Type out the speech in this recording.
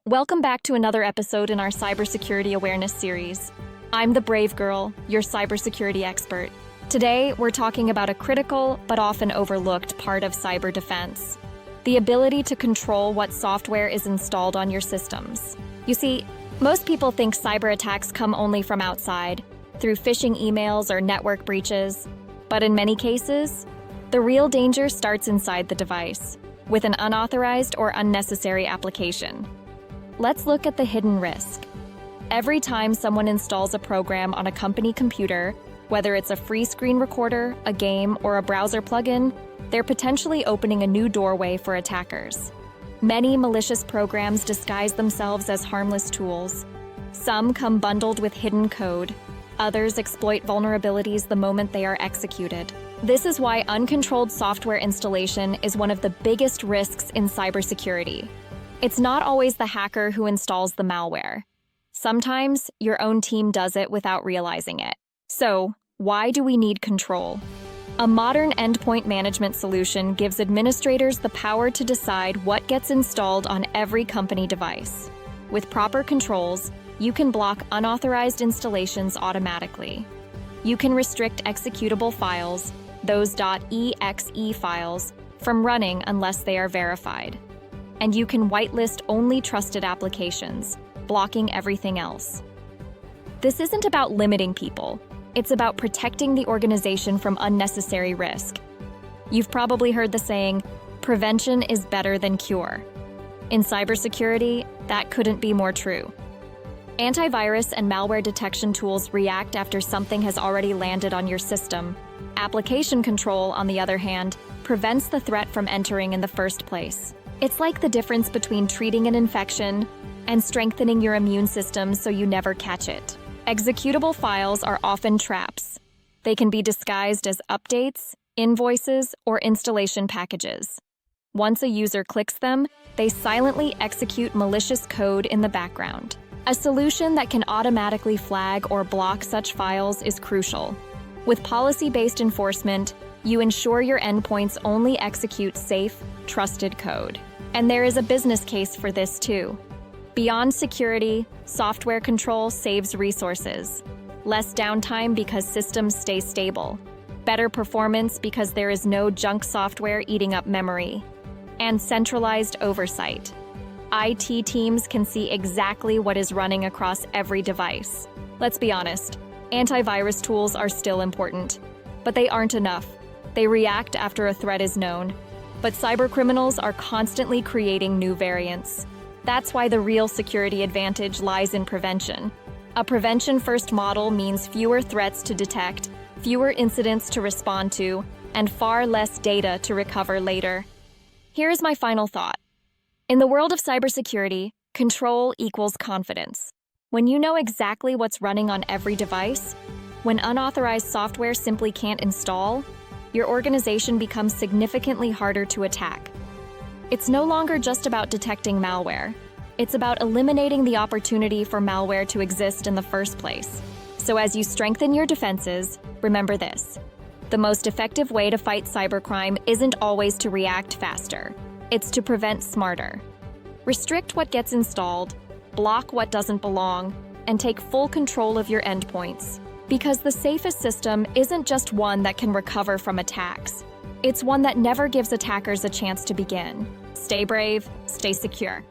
Welcome back to another episode in our cybersecurity awareness series. I'm the brave girl, your cybersecurity expert. Today, we're talking about a critical but often overlooked part of cyber defense: the ability to control what software is installed on your systems. You see, most people think cyber attacks come only from outside, through phishing emails or network breaches. But in many cases, the real danger starts inside the device, with an unauthorized or unnecessary application. Let's look at the hidden risk. Every time someone installs a program on a company computer, whether it's a free screen recorder, a game, or a browser plugin, they're potentially opening a new doorway for attackers. Many malicious programs disguise themselves as harmless tools. Some come bundled with hidden code. Others exploit vulnerabilities the moment they are executed. This is why uncontrolled software installation is one of the biggest risks in cybersecurity. It's not always the hacker who installs the malware. Sometimes your own team does it without realizing it. So, why do we need control? A modern endpoint management solution gives administrators the power to decide what gets installed on every company device. With proper controls, you can block unauthorized installations automatically. You can restrict executable files, those .exe files, from running unless they are verified. And you can whitelist only trusted applications, blocking everything else. This isn't about limiting people. It's about protecting the organization from unnecessary risk. You've probably heard the saying, prevention is better than cure. In cybersecurity, that couldn't be more true. Antivirus and malware detection tools react after something has already landed on your system. Application control, on the other hand, prevents the threat from entering in the first place. It's like the difference between treating an infection and strengthening your immune system so you never catch it. Executable files are often traps. They can be disguised as updates, invoices, or installation packages. Once a user clicks them, they silently execute malicious code in the background. A solution that can automatically flag or block such files is crucial. With policy-based enforcement, you ensure your endpoints only execute safe, trusted code. And there is a business case for this too. Beyond security, software control saves resources. Less downtime because systems stay stable. Better performance because there is no junk software eating up memory. And centralized oversight. IT teams can see exactly what is running across every device. Let's be honest, antivirus tools are still important, but they aren't enough. They react after a threat is known. But cybercriminals are constantly creating new variants. That's why the real security advantage lies in prevention. A prevention-first model means fewer threats to detect, fewer incidents to respond to, and far less data to recover later. Here's my final thought. In the world of cybersecurity, control equals confidence. When you know exactly what's running on every device, when unauthorized software simply can't install, your organization becomes significantly harder to attack. It's no longer just about detecting malware. It's about eliminating the opportunity for malware to exist in the first place. So as you strengthen your defenses, remember this: the most effective way to fight cybercrime isn't always to react faster. It's to prevent smarter. Restrict what gets installed, block what doesn't belong, and take full control of your endpoints. Because the safest system isn't just one that can recover from attacks. It's one that never gives attackers a chance to begin. Stay brave, stay secure.